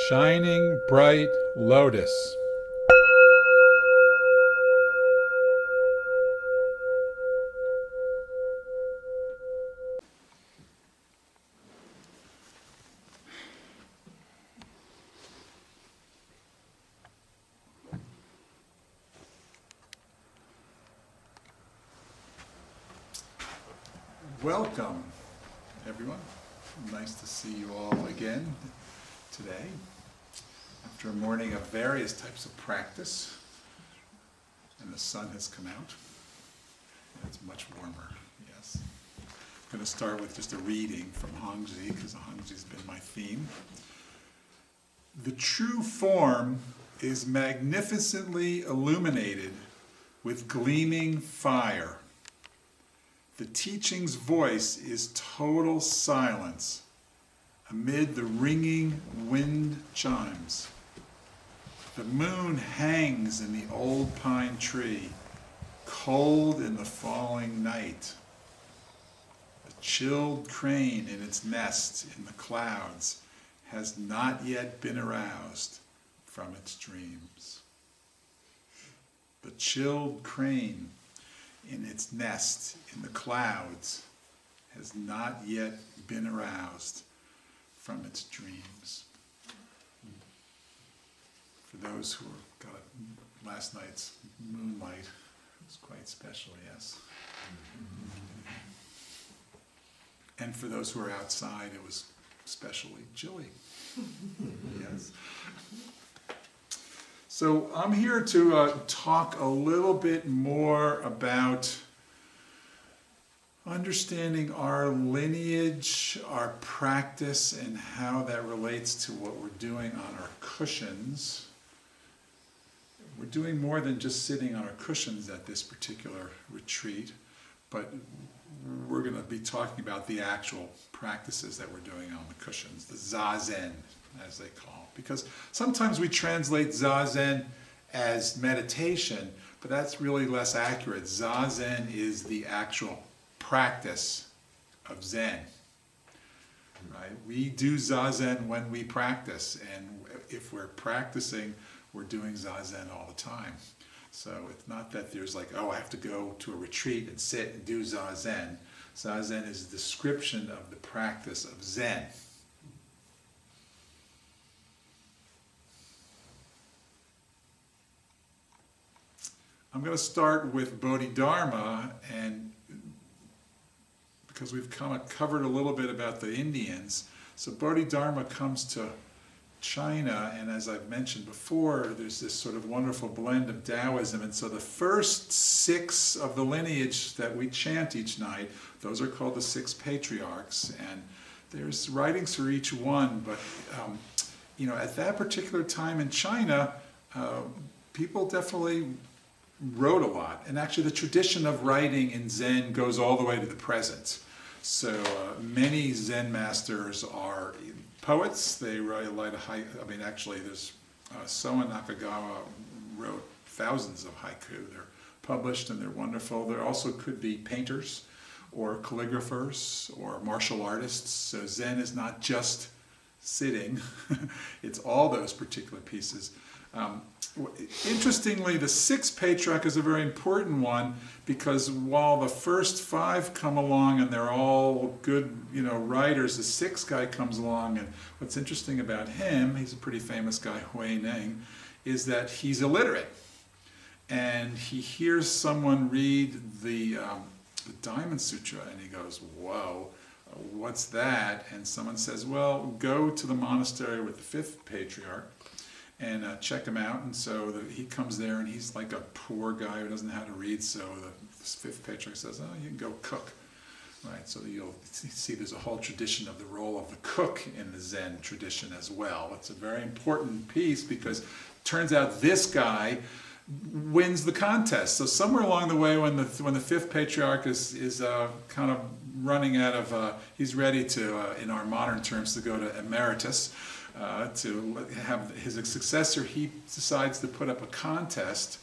Shining bright lotus. Welcome, everyone. Nice to see you all again today. After a morning of various types of practice, and the sun has come out. It's much warmer, yes. I'm going to start with just a reading from Hongji, because Hongji's been my theme. The true form is magnificently illuminated with gleaming fire. The teaching's voice is total silence amid the ringing wind chimes. The moon hangs in the old pine tree, cold in the falling night. A chilled crane in its nest in the clouds has not yet been aroused from its dreams. The chilled crane in its nest in the clouds has not yet been aroused from its dreams. For those who got last night's moonlight, it was quite special, yes. And for those who are outside, it was especially chilly. Yes. So I'm here to talk a little bit more about understanding our lineage, our practice, and how that relates to what we're doing on our cushions. We're doing more than just sitting on our cushions at this particular retreat, but we're going to be talking about the actual practices that we're doing on the cushions, the zazen, as they call it. Because sometimes we translate zazen as meditation, but that's really less accurate. Zazen is the actual practice of Zen. Right? We do zazen when we practice, and if we're practicing, we're doing zazen all the time. So it's not that there's like, oh, I have to go to a retreat and sit and do zazen. Zazen is a description of the practice of Zen. I'm going to start with Bodhidharma, and because we've kind of covered a little bit about the Indians. So Bodhidharma comes to China, and as I've mentioned before, there's this sort of wonderful blend of Taoism, and so the first 6 of the lineage that we chant each night, those are called the 6 patriarchs, and there's writings for each one, but at that particular time in China, people definitely wrote a lot, and actually the tradition of writing in Zen goes all the way to the present. So many Zen masters are poets. They write actually there's Soen Nakagawa wrote thousands of haiku. They're published and they're wonderful. There also could be painters or calligraphers or martial artists. So Zen is not just sitting, it's all those particular pieces. Interestingly, the 6th patriarch is a very important one, because while the first 5 come along and they're all good, writers, the 6th guy comes along, and what's interesting about him, he's a pretty famous guy, Hui Neng, is that he's illiterate, and he hears someone read the Diamond Sutra, and he goes, "Whoa, what's that?" And someone says, "Well, go to the monastery with the 5th patriarch and check him out." And so he comes there, and he's like a poor guy who doesn't know how to read, so the 5th patriarch says, "Oh, you can go cook." Right? So you'll see there's a whole tradition of the role of the cook in the Zen tradition as well. It's a very important piece, because it turns out this guy wins the contest. So somewhere along the way, when the 5th patriarch is kind of running out of, he's ready to, in our modern terms, to go to emeritus, to have his successor, he decides to put up a contest,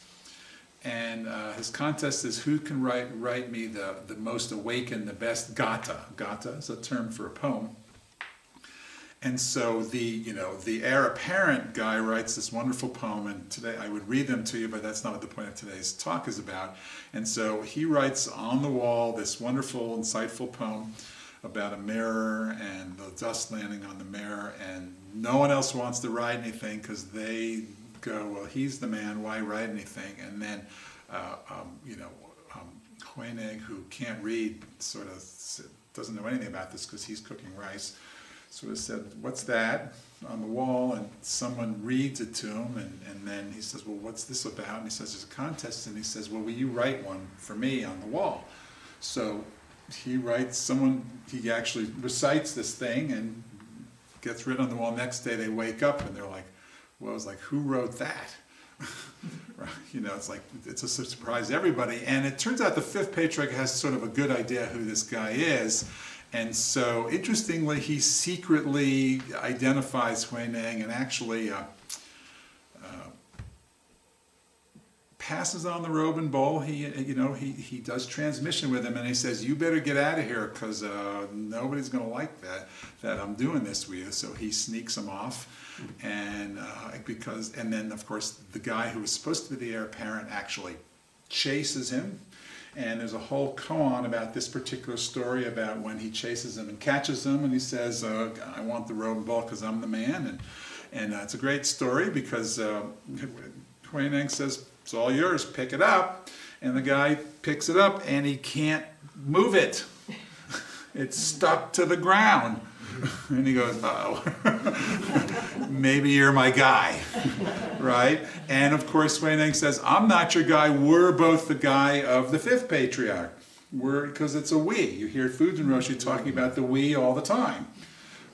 and his contest is who can write me the most awakened, the best gata. Gata is a term for a poem. And so the heir apparent guy writes this wonderful poem, and today I would read them to you, but that's not what the point of today's talk is about. And so he writes on the wall this wonderful, insightful poem about a mirror and the dust landing on the mirror, and no one else wants to write anything because they go, well, he's the man, why write anything? And then, Huineng, who can't read, sort of doesn't know anything about this because he's cooking rice, sort of said, what's that on the wall? And someone reads it to him, and then he says, well, what's this about? And he says, there's a contest, and he says, well, will you write one for me on the wall? So he actually recites this thing and gets written on the wall. Next day they wake up and they're like, well, it's like, who wrote that? It's like, it's a surprise to everybody. And it turns out the fifth patriarch has sort of a good idea who this guy is. And so, interestingly, he secretly identifies Huineng and actually passes on the robe and bowl. He does transmission with him, and he says, "You better get out of here because nobody's going to like that I'm doing this with you." So he sneaks him off, and then of course the guy who was supposed to be the heir apparent actually chases him. And there's a whole koan about this particular story about when he chases him and catches him, and he says, I want the robe and bowl because I'm the man. And it's a great story because Huineng says, it's all yours, pick it up. And the guy picks it up and he can't move it. It's stuck to the ground. And he goes, oh, maybe you're my guy, right? And of course, Huineng says, I'm not your guy, we're both the guy of the fifth patriarch. Because it's a we. You hear Fujin Roshi talking about the we all the time,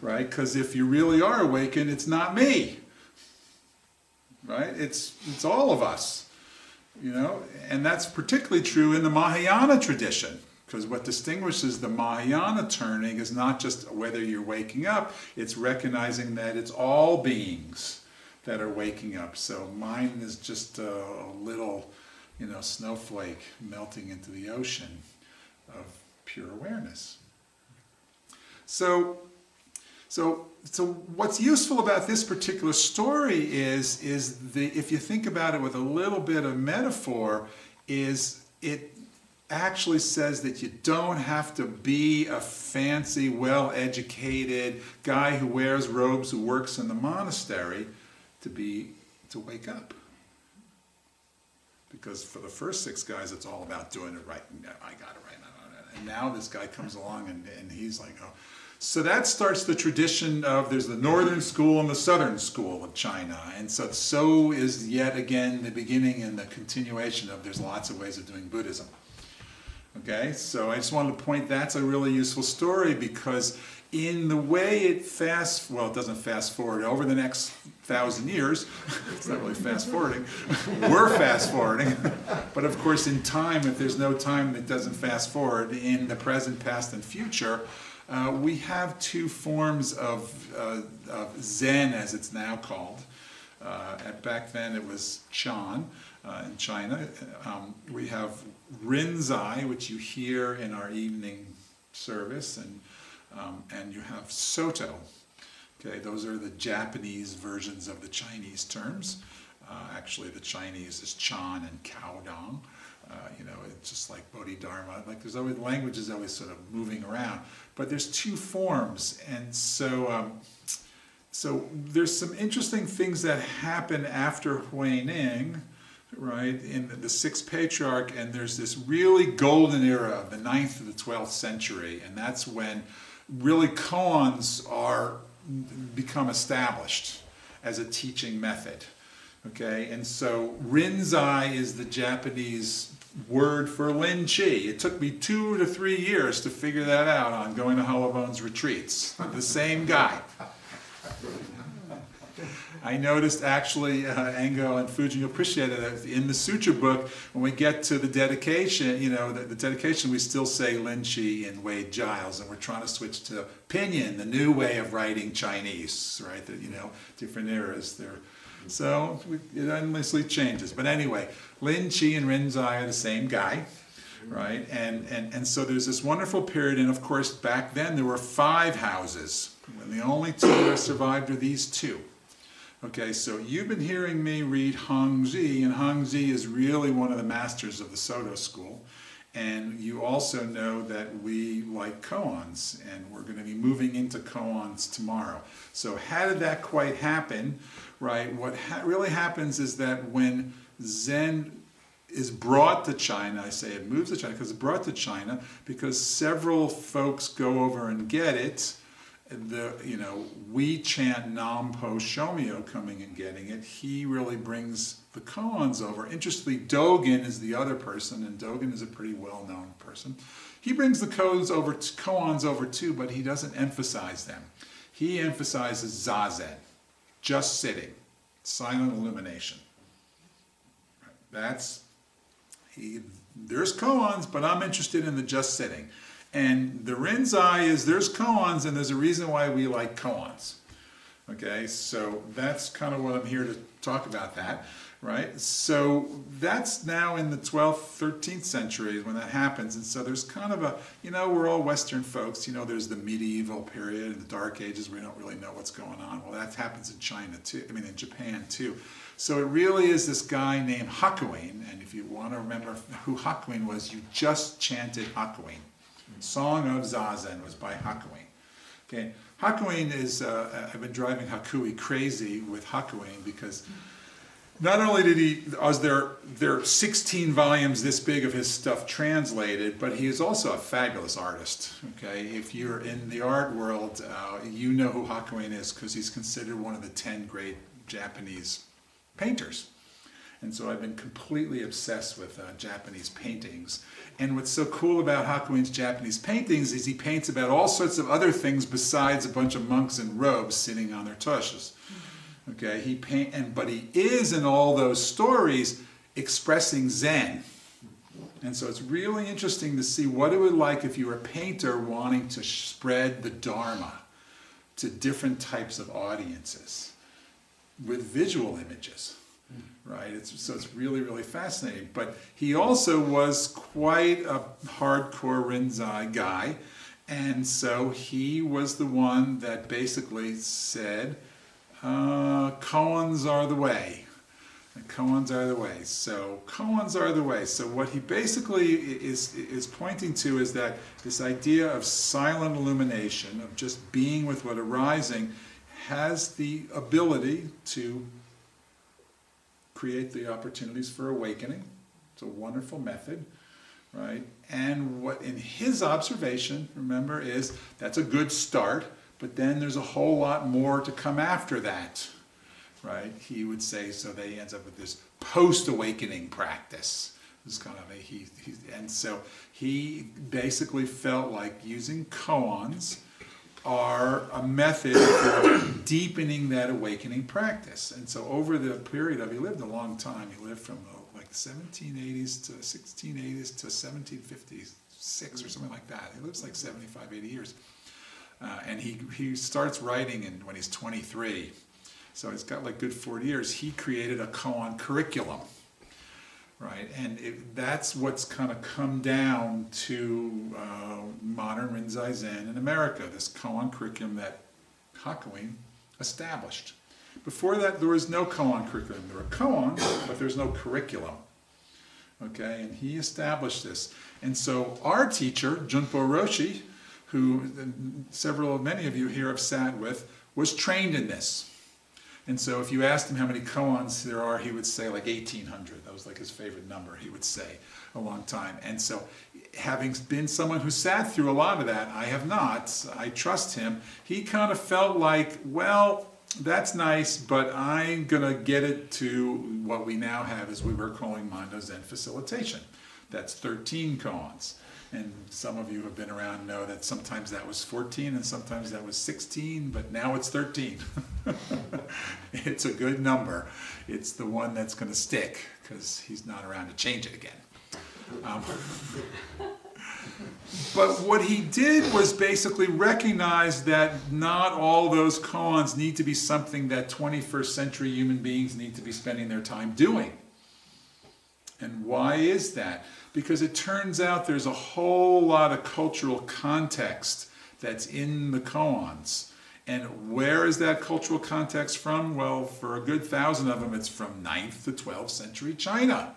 right? Because if you really are awakened, it's not me, right? It's all of us, and that's particularly true in the Mahayana tradition. Because what distinguishes the Mahayana turning is not just whether you're waking up, it's recognizing that it's all beings that are waking up. So mine is just a little, snowflake melting into the ocean of pure awareness. So what's useful about this particular story is if you think about it with a little bit of metaphor, is it actually says that you don't have to be a fancy, well-educated guy who wears robes, who works in the monastery to wake up. Because for the first six guys, it's all about doing it right. I got it right. And now this guy comes along and he's like, oh. So that starts the tradition of, there's the northern school and the southern school of China. And so is yet again the beginning and the continuation of, there's lots of ways of doing Buddhism. Okay, so I just wanted to point, that's a really useful story, because in the way it doesn't fast forward over the next 1,000 years. It's not really fast forwarding. We're fast forwarding. But of course in time, if there's no time that doesn't fast forward, in the present, past, and future, we have two forms of Zen, as it's now called. Back then it was Chan in China. We have Rinzai, which you hear in our evening service, and you have Soto. Okay, those are the Japanese versions of the Chinese terms. Actually, the Chinese is Chan and Kaodong. It's just like Bodhidharma. Like there's always, language is always sort of moving around. But there's two forms, and so there's some interesting things that happen after Huineng, right, in the sixth patriarch, and there's this really golden era of the 9th to the 12th century, and that's when really koans become established as a teaching method. Okay, and so Rinzai is the Japanese word for Lin Chi. It took me 2 to 3 years to figure that out on going to Hollowbones retreats. The same guy. I noticed actually, Engo and Fujin, you appreciate it, in the sutra book, when we get to the dedication, the dedication, we still say Lin Chi and Wade Giles, and we're trying to switch to Pinyin, the new way of writing Chinese, right? Different eras there. So it endlessly changes. But anyway, Lin Chi and Rinzai are the same guy, right? And so there's this wonderful period, and of course back then there were 5 houses, and the only 2 that survived are these 2. Okay, so you've been hearing me read Hongzhi, and Hongzhi is really one of the masters of the Soto school. And you also know that we like koans, and we're going to be moving into koans tomorrow. So how did that quite happen, right? What really happens is that when Zen is brought to China, I say it moves to China because it's brought to China because several folks go over and get it. We chant Nam Po Shomyo coming and getting it. He really brings the koans over. Interestingly, Dogen is the other person, and Dogen is a pretty well-known person. He brings the koans over too, but he doesn't emphasize them. He emphasizes zazen, just sitting, silent illumination. There's koans, but I'm interested in the just sitting. And the Rinzai is there's koans, and there's a reason why we like koans. Okay, so that's kind of what I'm here to talk about that, right? So that's now in the 12th, 13th century when that happens. And so there's kind of we're all Western folks, there's the medieval period, the Dark Ages, we don't really know what's going on. Well, that happens in China too, in Japan too. So it really is this guy named Hakuin, and if you want to remember who Hakuin was, you just chanted Hakuin. Song of Zazen was by Hakuin. Okay, Hakuin is, I've been driving Hakui crazy with Hakuin because not only was there 16 volumes this big of his stuff translated, but he is also a fabulous artist. Okay, if you're in the art world, you know who Hakuin is because he's considered one of the 10 great Japanese painters. And so I've been completely obsessed with Japanese paintings. And what's so cool about Hakuin's Japanese paintings is he paints about all sorts of other things besides a bunch of monks in robes sitting on their tushes. Okay, but he is in all those stories expressing Zen. And so it's really interesting to see what it would like if you were a painter wanting to spread the Dharma to different types of audiences with visual images. Right, so it's really, really fascinating. But he also was quite a hardcore Rinzai guy, and so he was the one that basically said, koans are the way. Koans are the way. So koans are the way. So what he basically is pointing to is that this idea of silent illumination, of just being with what arising, has the ability to create the opportunities for awakening. It's a wonderful method, right? And what in his observation, remember, is that's a good start, but then there's a whole lot more to come after that, right? He would say, so they ends up with this post-awakening practice. This kind of and so he basically felt like using koans are a method for deepening that awakening practice. And so over the period he lived a long time. He lived from like 1780s to 1680s to 1756 or something like that. He lives like 75, 80 years. And he starts writing when he's 23. So he's got like good 40 years. He created a koan curriculum. Right, and that's what's kind of come down to modern Rinzai Zen in America, this koan curriculum that Hakuin established. Before that, there was no koan curriculum. There were koans, but there's no curriculum. Okay, and he established this. And so our teacher, Junpo Roshi, who many of you here have sat with, was trained in this. And so if you asked him how many koans there are, he would say like 1,800. That was like his favorite number, he would say, a long time. And so having been someone who sat through a lot of that, I have not, I trust him, he kind of felt like, well, that's nice, but I'm going to get it to what we now have as we were calling Mando Zen facilitation. That's 13 koans. And some of you have been around know that sometimes that was 14 and sometimes that was 16, but now it's 13. It's a good number. It's the one that's going to stick because he's not around to change it again. But what he did was basically recognize that not all those koans need to be something that 21st century human beings need to be spending their time doing. And why is that? Because it turns out there's a whole lot of cultural context that's in the koans. And where is that cultural context from? Well, for a good 1,000 of them, it's from 9th to 12th century China.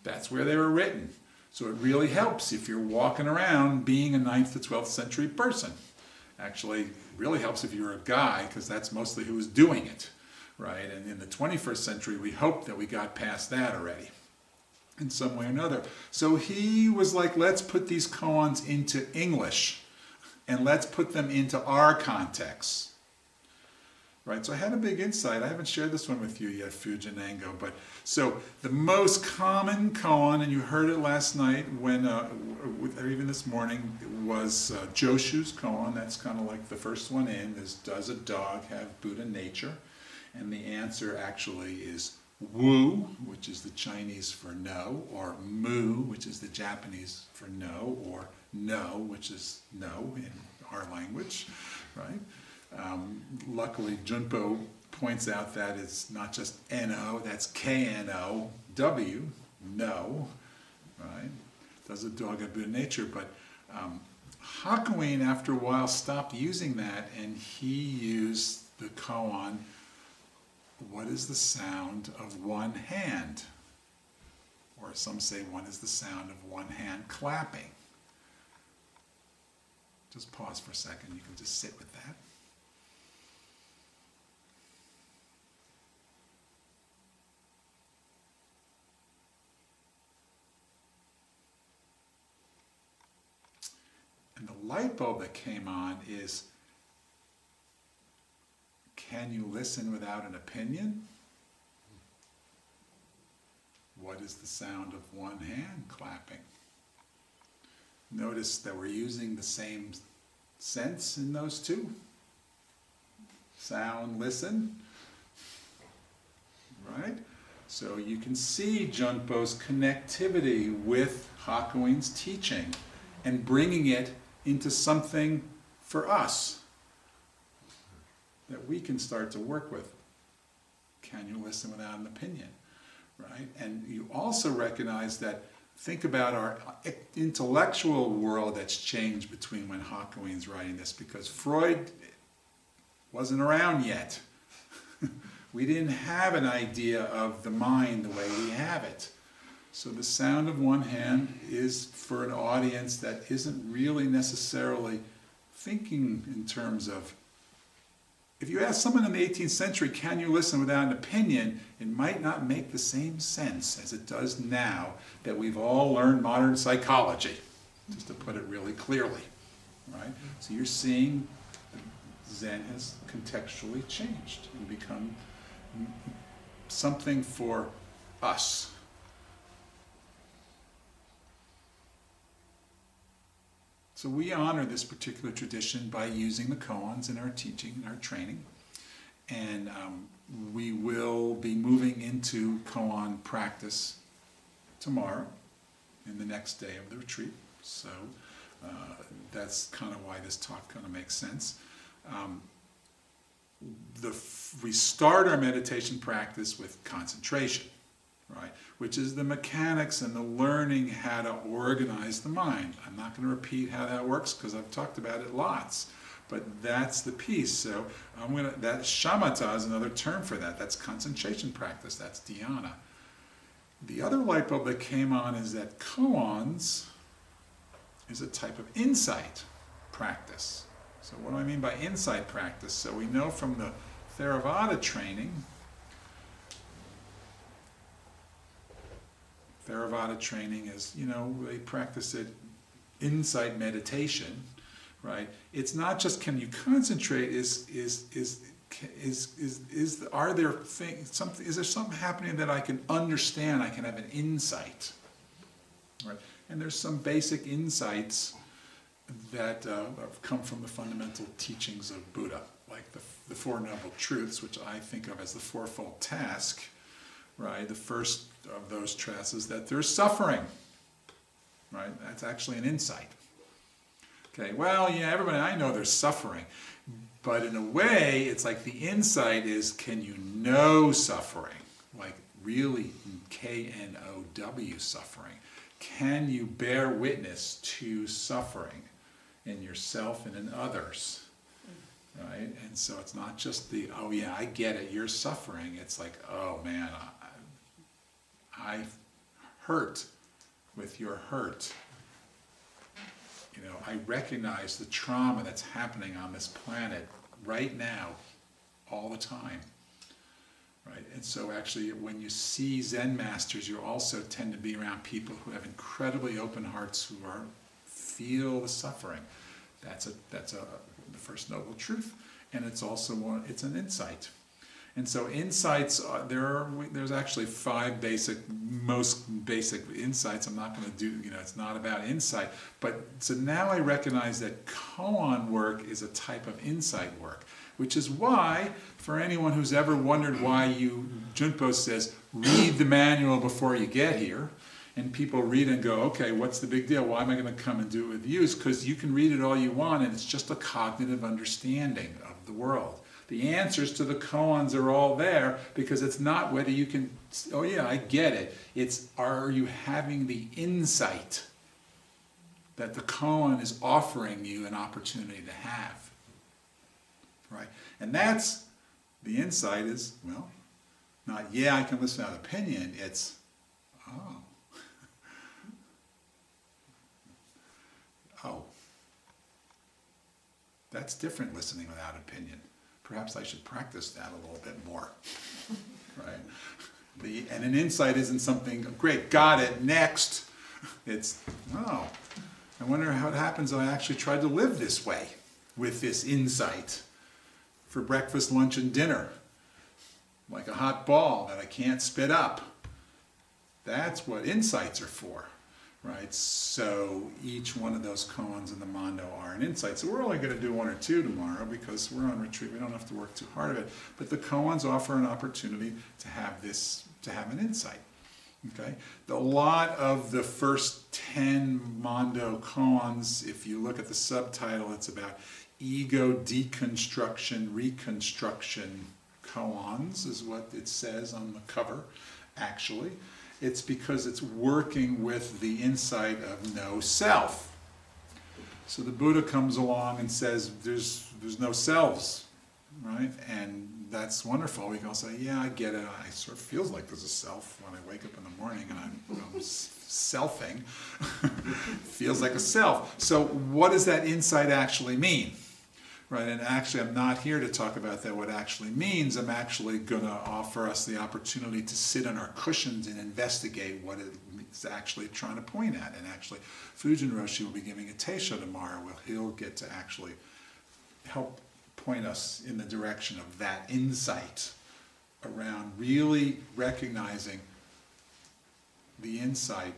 That's where they were written. So it really helps if you're walking around being a 9th to 12th century person. Actually, it really helps if you're a guy, because that's mostly who was doing it, right? And in the 21st century, we hope that we got past that already in some way or another. So he was like, let's put these koans into English, and let's put them into our context. Right, so I had a big insight. I haven't shared this one with you yet, Fujinango, but so the most common koan, and you heard it last night when, or even this morning, was Joshu's koan. That's kind of like the first one in. Is does a dog have Buddha nature? And the answer actually is wu, which is the Chinese for no, or mu, which is the Japanese for no, or no, which is no in our language, right? Luckily, Junpo points out that it's not just N-O, that's K-N-O-W, no, right? Does a dog have Buddha nature? But Hakuin, after a while, stopped using that, and he used the koan, what is the sound of one hand? Or some say, what is the sound of one hand clapping? Just pause for a second, you can just sit with that. And the light bulb that came on is, can you listen without an opinion? What is the sound of one hand clapping? Notice that we're using the same sense in those two. Sound, listen. Right? So you can see Junpo's connectivity with Hakuin's teaching and bringing it into something for us that we can start to work with. Can you listen without an opinion? Right? And you also recognize that, think about our intellectual world that's changed between when Hakuin's writing this, because Freud wasn't around yet. We didn't have an idea of the mind the way we have it. So the sound of one hand is for an audience that isn't really necessarily thinking in terms of, if you ask someone in the 18th century, can you listen without an opinion, it might not make the same sense as it does now that we've all learned modern psychology, just to put it really clearly, right? So you're seeing Zen has contextually changed and become something for us. So we honor this particular tradition by using the koans in our teaching and our training. And we will be moving into koan practice tomorrow and the next day of the retreat. So that's kind of why this talk kind of makes sense. We start our meditation practice with concentration, right? Which is the mechanics and the learning how to organize the mind. I'm not going to repeat how that works because I've talked about it lots, but that's the piece. So that shamatha is another term for that. That's concentration practice. That's dhyana. The other light bulb that came on is that koans is a type of insight practice. So what do I mean by insight practice? So we know from the Theravada training, is, they practice it, insight meditation, right? It's not just can you concentrate, is there something happening that I can understand, I can have an insight, right? And there's some basic insights that have come from the fundamental teachings of Buddha, like the Four Noble Truths, which I think of as the fourfold task, right? The first of those truths is that there's suffering, right? That's actually an insight. Okay, well, yeah, everybody, I know there's suffering, but in a way, it's like the insight is, can you know suffering? Like, really K-N-O-W suffering? Can you bear witness to suffering in yourself and in others? Right? And so it's not just the, oh yeah, I get it, you're suffering. It's like, oh man, I hurt with your hurt. You know, I recognize the trauma that's happening on this planet right now, all the time. Right? And so actually when you see Zen masters, you also tend to be around people who have incredibly open hearts, who feel the suffering. That's the first noble truth, and it's also it's an insight. And so insights, there's actually 5 most basic insights. I'm not going to do, it's not about insight. But so now I recognize that koan work is a type of insight work, which is why, for anyone who's ever wondered why Junpo says, read the manual before you get here, and people read and go, okay, what's the big deal? Why am I going to come and do it with you? It's because you can read it all you want, and it's just a cognitive understanding of the world. The answers to the koans are all there, because it's not whether you can, oh yeah, I get it. It's, are you having the insight that the koan is offering you an opportunity to have? Right? And that's, the insight is, well, not, yeah, I can listen without opinion. It's, oh. Oh. That's different, listening without opinion. Perhaps I should practice that a little bit more. Right? And an insight isn't something, great, got it, next. It's, oh, I wonder how it happens I actually tried to live this way, with this insight, for breakfast, lunch, and dinner, like a hot ball that I can't spit up. That's what insights are for. Right, so each one of those koans in the Mando are an insight. So we're only going to do 1 or 2 tomorrow because we're on retreat. We don't have to work too hard of it. But the koans offer an opportunity to have an insight. Okay, a lot of the first 10 Mando koans, if you look at the subtitle, it's about ego deconstruction, reconstruction koans, is what it says on the cover, actually. It's because it's working with the insight of no self. So the Buddha comes along and says, there's no selves, right? And that's wonderful. We can all say, yeah, I get it. It sort of feels like there's a self when I wake up in the morning and I'm selfing. Feels like a self. So what does that insight actually mean? Right, and actually I'm not here to talk about that, what it actually means. I'm actually going to offer us the opportunity to sit on our cushions and investigate what it's actually trying to point at. And actually, Fujin Roshi will be giving a teisho tomorrow where he'll get to actually help point us in the direction of that insight around really recognizing the insight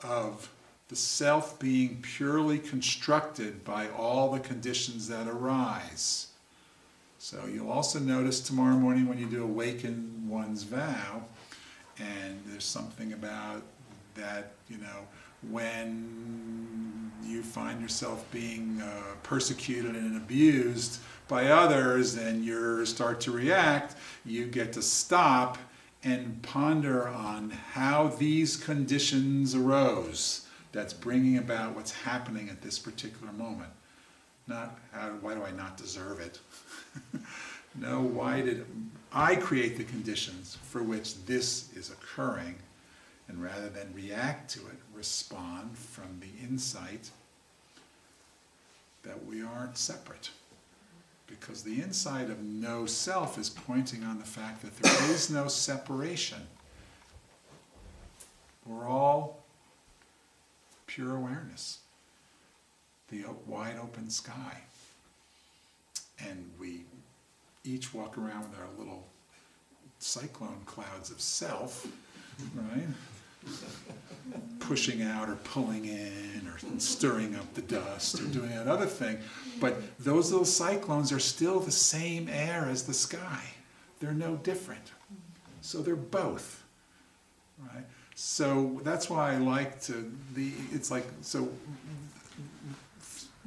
of the self being purely constructed by all the conditions that arise. So you'll also notice tomorrow morning when you do awaken one's vow, and there's something about that, when you find yourself being persecuted and abused by others and you start to react, you get to stop and ponder on how these conditions arose. That's bringing about what's happening at this particular moment. Not, why do I not deserve it? No, why did I create the conditions for which this is occurring? And rather than react to it, respond from the insight that we aren't separate. Because the insight of no self is pointing on the fact that there is no separation. We're all pure awareness, the wide open sky. And we each walk around with our little cyclone clouds of self, right? Pushing out or pulling in or stirring up the dust or doing that other thing. But those little cyclones are still the same air as the sky. They're no different. So they're both, right? So that's why I like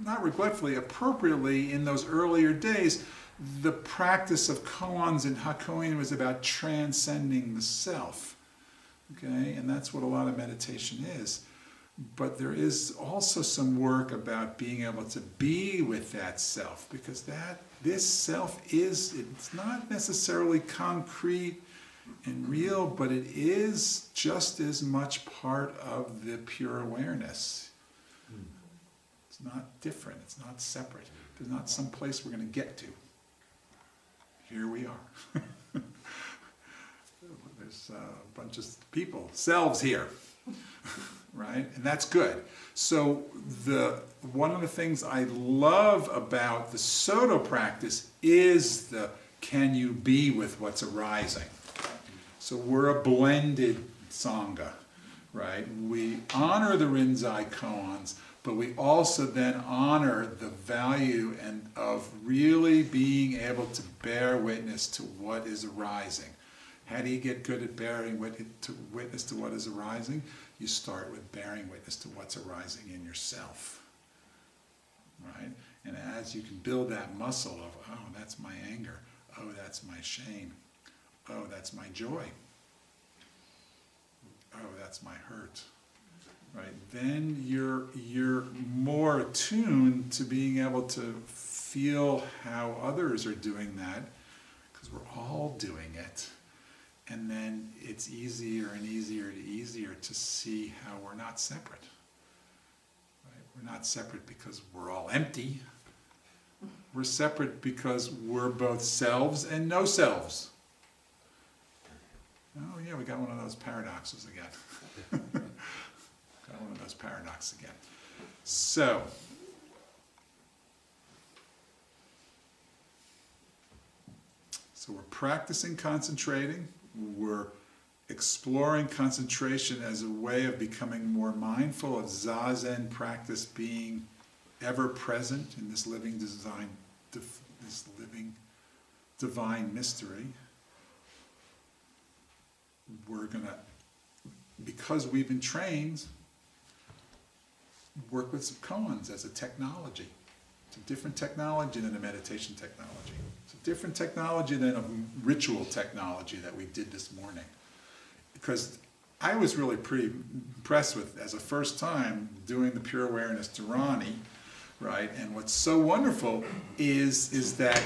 not regretfully, appropriately in those earlier days, the practice of koans and hakoin was about transcending the self. Okay, and that's what a lot of meditation is. But there is also some work about being able to be with that self, because this self it's not necessarily concrete and real, but it is just as much part of the pure awareness. It's not different, it's not separate. There's not some place we're going to get to. Here we are. There's a bunch of people, selves here. Right? And that's good. So one of the things I love about the Soto practice is the can you be with what's arising. So we're a blended Sangha, right? We honor the Rinzai koans, but we also then honor the value of really being able to bear witness to what is arising. How do you get good at bearing witness to what is arising? You start with bearing witness to what's arising in yourself, right? And as you can build that muscle of, oh, that's my anger, oh, that's my shame, oh, that's my joy, oh, that's my hurt, right? Then you're more attuned to being able to feel how others are doing that, because we're all doing it. And then it's easier and easier to see how we're not separate. Right? We're not separate because we're all empty. We're separate because we're both selves and no selves. Oh yeah, we got one of those paradoxes again. Got one of those paradoxes again. So we're practicing concentrating. We're exploring concentration as a way of becoming more mindful of zazen practice, being ever present in this living divine mystery. We're going to, because we've been trained, work with some koans as a technology. It's a different technology than a meditation technology. It's a different technology than a ritual technology that we did this morning. Because I was really pretty impressed with, as a first time, doing the Pure Awareness Dharani, right? And what's so wonderful is that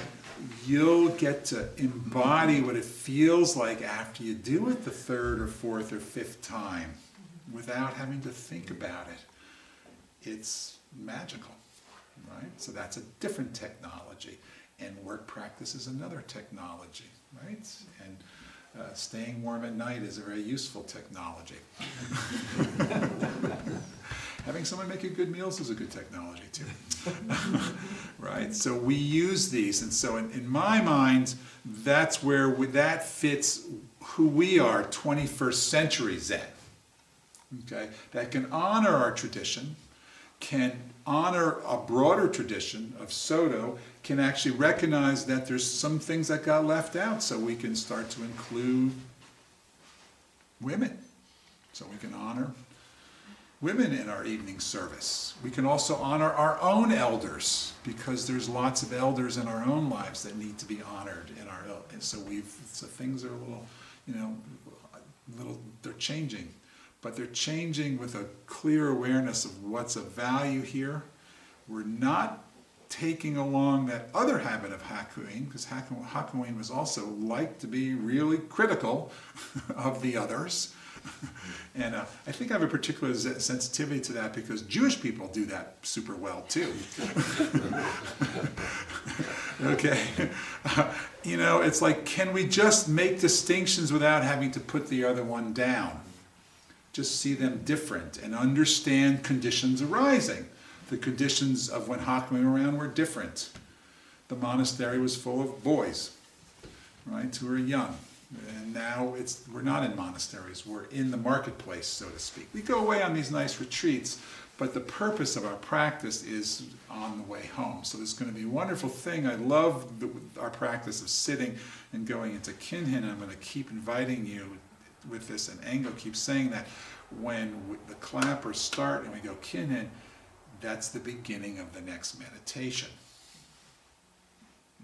you'll get to embody what it feels like after you do it the third or fourth or fifth time without having to think about it. It's magical. Right? So that's a different technology. And work practice is another technology, right? And staying warm at night is a very useful technology. Having someone make you good meals is a good technology too. Right? So we use these, and so in my mind, that's where that fits who we are, 21st century Zen. Okay? That can honor our tradition, can honor a broader tradition of Soto, can actually recognize that there's some things that got left out, so we can start to include women. So we can honor women in our evening service. We can also honor our own elders, because there's lots of elders in our own lives that need to be honored in our, and so things are a little, they're changing. But they're changing with a clear awareness of what's of value here. We're not taking along that other habit of Hakuin, because Hakuin was also like to be really critical of the others. And I think I have a particular sensitivity to that, because Jewish people do that super well too. Okay. It's like, can we just make distinctions without having to put the other one down? Just see them different and understand conditions arising. The conditions of when Hakuin were around were different. The monastery was full of boys, right, who were young. And now we're not in monasteries, we're in the marketplace, so to speak. We go away on these nice retreats, but the purpose of our practice is on the way home. So there's going to be a wonderful thing. I love our practice of sitting and going into Kinhin. I'm going to keep inviting you with this, and Engo keeps saying that when the clappers start and we go Kinhin, that's the beginning of the next meditation.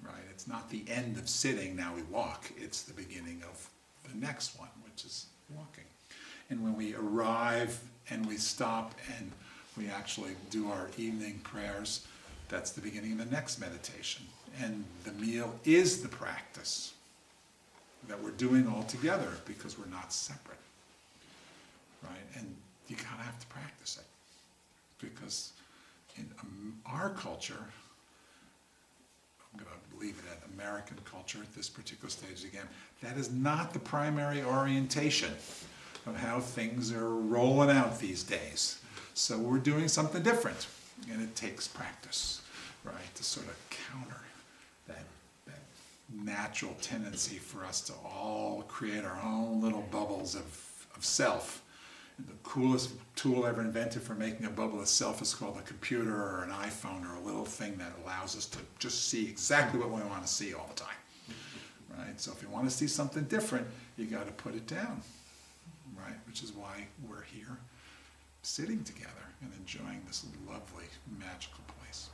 Right? It's not the end of sitting, now we walk. It's the beginning of the next one, which is walking. And when we arrive and we stop and we actually do our evening prayers, that's the beginning of the next meditation. And the meal is the practice that we're doing all together because we're not separate, right? And you kind of have to practice it because in our culture, I'm going to leave it at American culture at this particular stage again, that is not the primary orientation of how things are rolling out these days. So we're doing something different, and it takes practice, right, to sort of counter that natural tendency for us to all create our own little bubbles of self. And the coolest tool ever invented for making a bubble of self is called a computer or an iPhone or a little thing that allows us to just see exactly what we want to see all the time, right? So if you want to see something different, you got to put it down, right? Which is why we're here sitting together and enjoying this lovely, magical place.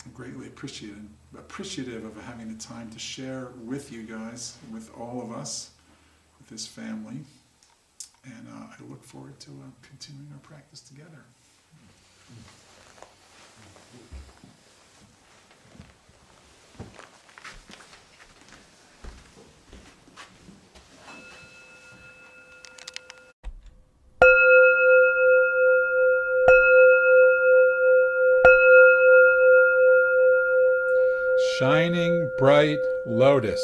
I'm greatly appreciative of having the time to share with you guys, with all of us, with this family. And I look forward to continuing our practice together. Shining bright lotus.